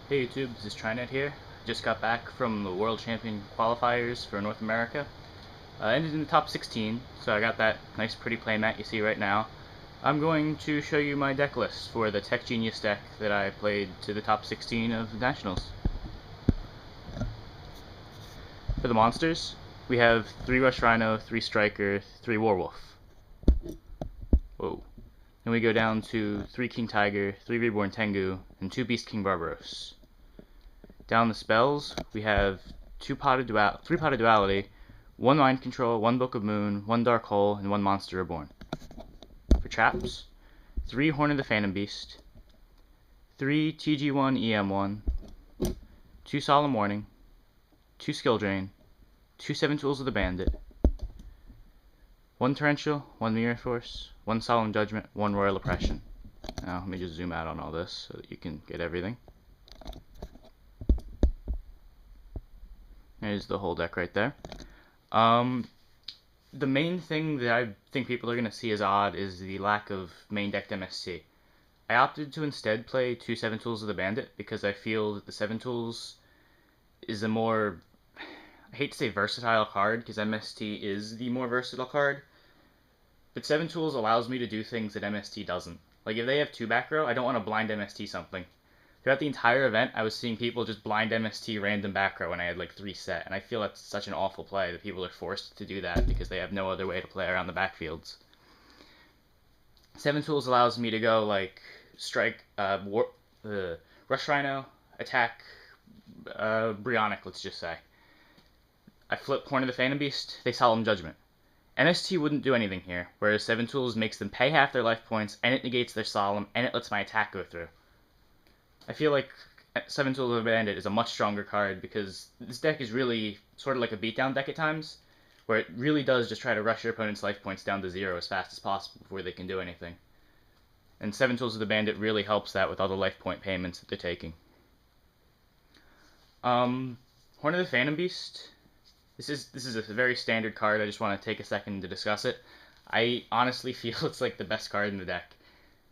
Hey YouTube, this is Trynet here. Just got back from the World Champion qualifiers for North America. Ended in the top 16, so I got that nice pretty playmat you see right now. I'm going to show you my deck list for the Tech Genius deck that I played to the top 16 of the Nationals. For the monsters, we have 3 Rush Rhino, 3 Striker, 3 Warwolf. Whoa. Then we go down to 3 King Tiger, 3 Reborn Tengu, and 2 Beast King Barbaros. Down the spells, we have 3 Potted Duality, 1 Mind Control, 1 Book of Moon, 1 Dark Hole, and 1 Monster Reborn. For traps, 3 Horn of the Phantom Beast, 3 TG1 EM1, 2 Solemn Warning, 2 Skill Drain, 2 7 Tools of the Bandit, 1 Torrential, 1 Mirror Force, 1 Solemn Judgment, 1 Royal Oppression. Now, let me just zoom out on all this so that you can get everything. There's the whole deck right there. The main thing that I think people are going to see as odd is the lack of main decked MST. I opted to instead play 2 7 Tools of the Bandit because I feel that the 7 Tools is a more, I hate to say versatile card because MST is the more versatile card, but 7 Tools allows me to do things that MST doesn't. Like if they have 2 back row, I don't want to blind MST something. Throughout the entire event, I was seeing people just blind MST random back row when I had like 3 set, and I feel that's such an awful play that people are forced to do that because they have no other way to play around the backfields. 7 Tools allows me to go like strike, Rush Rhino, attack, Brionic, let's just say. I flip Horn of the Phantom Beast, they Solemn Judgment. MST wouldn't do anything here, whereas 7 Tools makes them pay half their life points, and it negates their Solemn, and it lets my attack go through. I feel like 7 Tools of the Bandit is a much stronger card because this deck is really sort of like a beatdown deck at times, where it really does just try to rush your opponent's life points down to 0 as fast as possible before they can do anything. And 7 Tools of the Bandit really helps that with all the life point payments that they're taking. Horn of the Phantom Beast. This is a very standard card. I just want to take a second to discuss it. I honestly feel it's like the best card in the deck.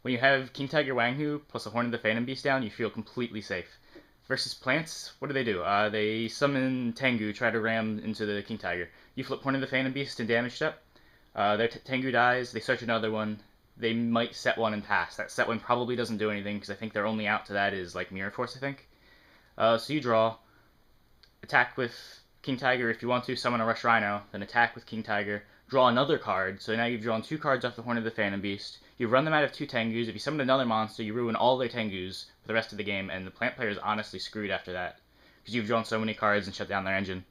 When you have King Tiger Wanghu plus a Horn of the Phantom Beast down, you feel completely safe. Versus plants, what do? They summon Tengu, try to ram into the King Tiger. You flip Horn of the Phantom Beast and damage step. Their Tengu dies, they search another one. They might set one and pass. That set one probably doesn't do anything because I think their only out to that is like Mirror Force, I think. So you draw. Attack with King Tiger if you want to, summon a Rush Rhino, then attack with King Tiger, draw another card, so now you've drawn 2 cards off the Horn of the Phantom Beast, you run them out of 2 Tengus, if you summon another monster, you ruin all their Tengus for the rest of the game, and the plant player is honestly screwed after that, because you've drawn so many cards and shut down their engine.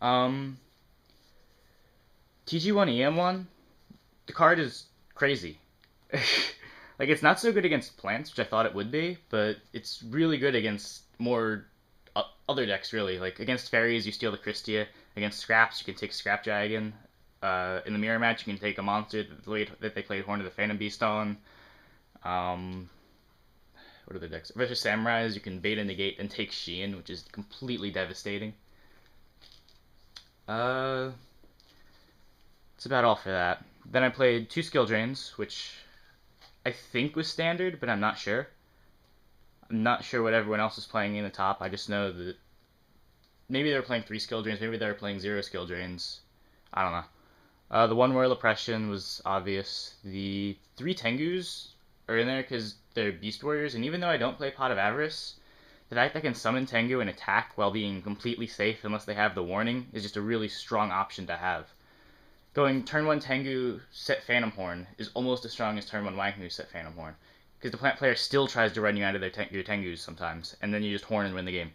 TG1 EM1, the card is crazy. Like, it's not so good against plants, which I thought it would be, but it's really good against more other decks, really. Like, against fairies, you steal the Christia. Against scraps, you can take Scrap Dragon. In the mirror match, you can take a monster that they played Horn of the Phantom Beast on. What are the decks? Versus Samurais, you can beta negate and take Shein, which is completely devastating. That's about all for that. Then I played 2 Skill Drains, which I think was standard, but I'm not sure. I'm not sure what everyone else is playing in the top. I just know that maybe they were playing 3 Skill Drains, maybe they were playing 0 Skill Drains. I don't know. The 1 Royal Oppression was obvious. The 3 Tengus are in there because they're Beast Warriors, and even though I don't play Pot of Avarice, the fact that I can summon Tengu and attack while being completely safe unless they have the warning is just a really strong option to have. Going turn 1 Tengu, set Phantom Horn is almost as strong as turn 1 Wanghu, set Phantom Horn. Because the plant player still tries to run you out of your Tengus sometimes, and then you just horn and win the game.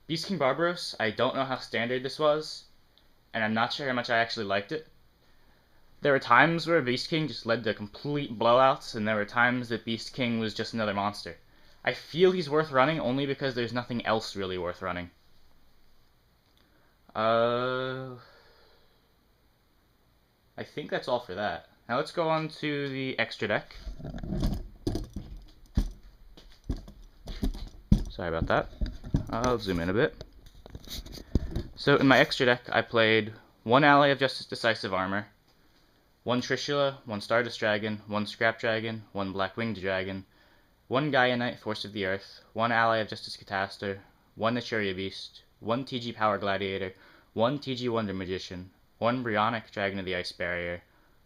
Beast King Barbaros, I don't know how standard this was, and I'm not sure how much I actually liked it. There were times where Beast King just led to complete blowouts, and there were times that Beast King was just another monster. I feel he's worth running only because there's nothing else really worth running. I think that's all for that. Now let's go on to the extra deck. Sorry about that. I'll zoom in a bit. So in my extra deck, I played 1 Ally of Justice Decisive Armor, 1 Trishula, 1 Stardust Dragon, 1 Scrap Dragon, 1 Black Winged Dragon, 1 Gaia Knight, Force of the Earth, 1 Ally of Justice Catastor, 1 Naturia Beast, 1 TG Power Gladiator, 1 TG Wonder Magician, 1 Bryonic Dragon of the Ice Barrier,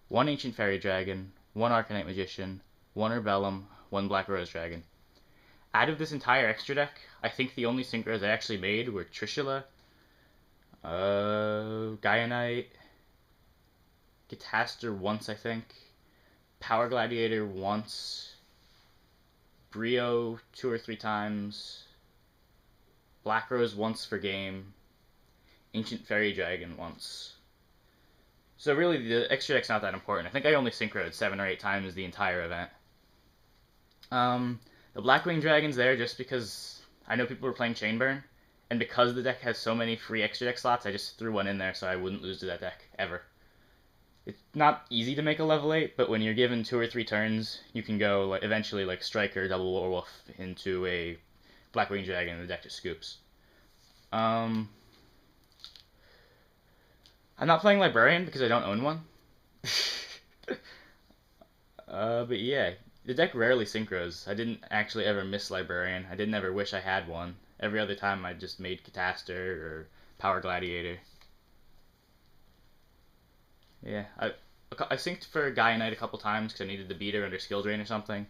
1 Ancient Fairy Dragon, 1 Arcanite Magician, 1 Urbellum, 1 Black Rose Dragon. Out of this entire extra deck, I think the only synchros I actually made were Trishula, Gaia Knight, Catastor once, I think, Power Gladiator once, Brio 2 or 3 times, Black Rose once for game, Ancient Fairy Dragon once. So really, the extra deck's not that important. I think I only synchroed 7 or 8 times the entire event. The Blackwing Dragon's there just because I know people were playing Chainburn, and because the deck has so many free extra deck slots, I just threw one in there so I wouldn't lose to that deck, ever. It's not easy to make a level 8, but when you're given 2 or 3 turns, you can go eventually Striker, Double Warwolf into a Blackwing Dragon, and the deck just scoops. I'm not playing Librarian because I don't own one. But yeah, the deck rarely synchros. I didn't actually ever miss Librarian. I didn't ever wish I had one. Every other time I just made Catastor or Power Gladiator. Yeah, I synced for Gaia Knight a couple times because I needed the beater under Skill Drain or something.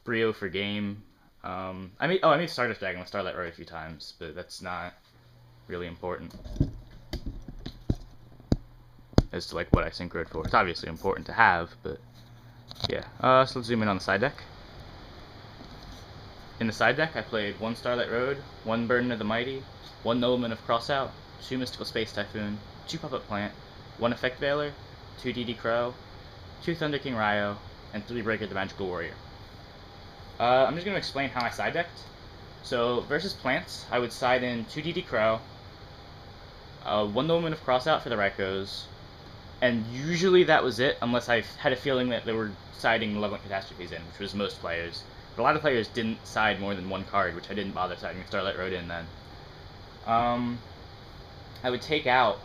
Brio for game. I made Stardust Dragon with Starlight Road a few times, but that's not really important as to what I synchroed for. It's obviously important to have, but yeah. So let's zoom in on the side deck. In the side deck, I played 1 Starlight Road, 1 Burden of the Mighty, 1 Nobleman of Crossout, 2 Mystical Space Typhoon, 2 Puppet Plant, 1 Effect Veiler, 2 DD Crow, 2 Thunder King Ryo, and 3 Breaker the Magical Warrior. I'm just going to explain how I side decked. So, versus plants, I would side in 2 DD Crow, 1 Nobleman of Crossout for the Rykos, and usually that was it, unless I had a feeling that they were siding Malevolent Catastrophes in, which was most players. But a lot of players didn't side more than 1 card, which I didn't bother siding Starlight Road in then. I would take out,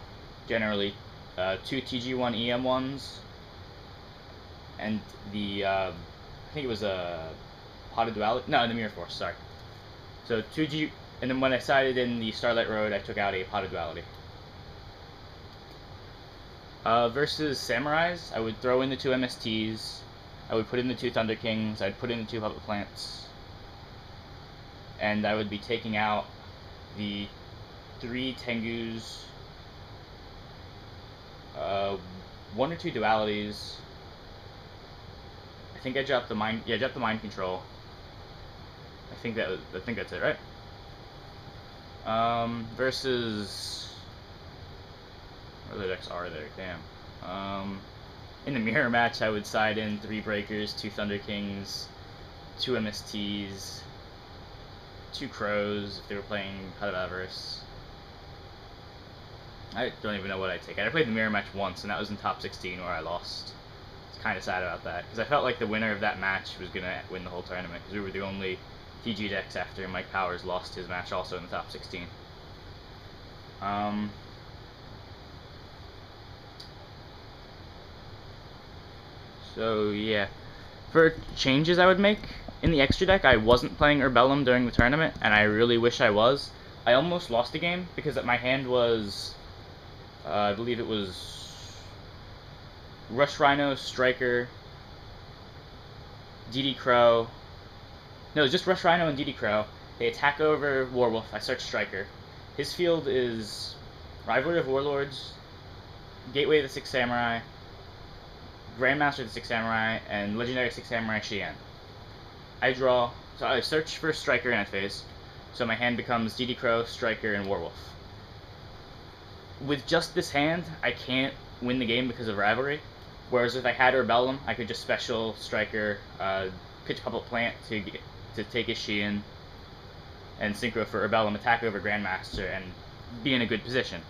generally, 2 TG1 EM1s, and the, I think it was a Pot of Duality, no, the Mirror Force, sorry. So 2G, and then when I sided in the Starlight Road, I took out a Pot of Duality. Versus Samurais, I would throw in the 2 MSTs, I would put in the 2 Thunder Kings, I'd put in the 2 Puppet Plants, and I would be taking out the 3 Tengus, 1 or 2 Dualities. I think I dropped the Mind Control. I think that's it, right? Versus, what other decks are there? Damn. In the mirror match, I would side in 3 Breakers, 2 Thunder Kings, 2 MSTs, 2 Crows if they were playing Pot of Avarice. I don't even know what I'd take. I played the mirror match once, and that was in top 16 where I lost. It's kind of sad about that, because I felt like the winner of that match was going to win the whole tournament, because we were the only TG decks after Mike Powers lost his match also in the top 16. So yeah, for changes I would make, in the extra deck I wasn't playing Urbellum during the tournament, and I really wish I was. I almost lost the game, because my hand was, I believe it was Rush Rhino, Striker, DD Crow. No, it was just Rush Rhino and DD Crow. They attack over Warwolf. I search Striker. His field is Rivalry of Warlords, Gateway of the Six Samurai, Grandmaster of the Six Samurai, and Legendary Six Samurai Shien. I draw, so I search for Striker in end phase, so my hand becomes DD Crow, Striker, and Warwolf. With just this hand, I can't win the game because of Rivalry, whereas if I had Urbellum, I could just special Striker, pitch Puppet Plant to take his Shien, and synchro for Urbellum, attack over Grandmaster, and be in a good position.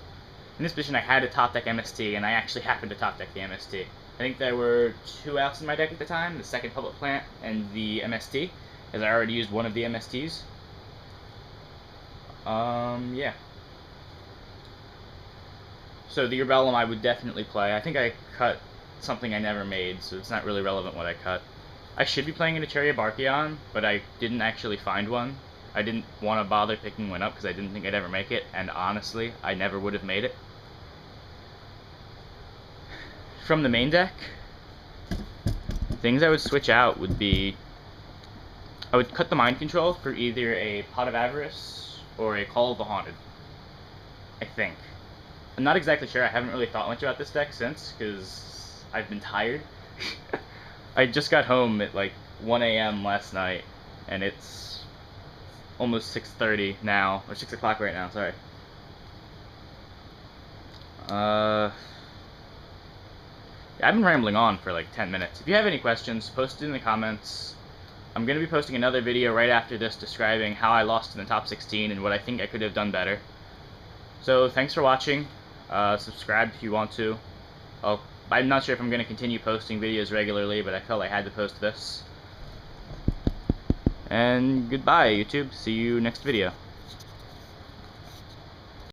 In this position, I had a top deck MST, and I actually happened to top deck the MST. I think there were 2 outs in my deck at the time, the second Puppet Plant and the MST, as I already used one of the MSTs. Yeah. So the Urbellum I would definitely play. I think I cut something I never made, so it's not really relevant what I cut. I should be playing a Barkion, but I didn't actually find one. I didn't want to bother picking one up because I didn't think I'd ever make it, and honestly, I never would have made it. From the main deck, things I would switch out would be, I would cut the Mind Control for either a Pot of Avarice or a Call of the Haunted, I think. I'm not exactly sure, I haven't really thought much about this deck since, because I've been tired. I just got home at like 1 a.m. last night, and it's almost 6:30 now, or 6 o'clock right now, sorry. I've been rambling on for like 10 minutes. If you have any questions, post it in the comments. I'm going to be posting another video right after this describing how I lost in the top 16 and what I think I could have done better. So, thanks for watching. Subscribe if you want to. I'm not sure if I'm going to continue posting videos regularly, but I felt I had to post this. And goodbye, YouTube. See you next video.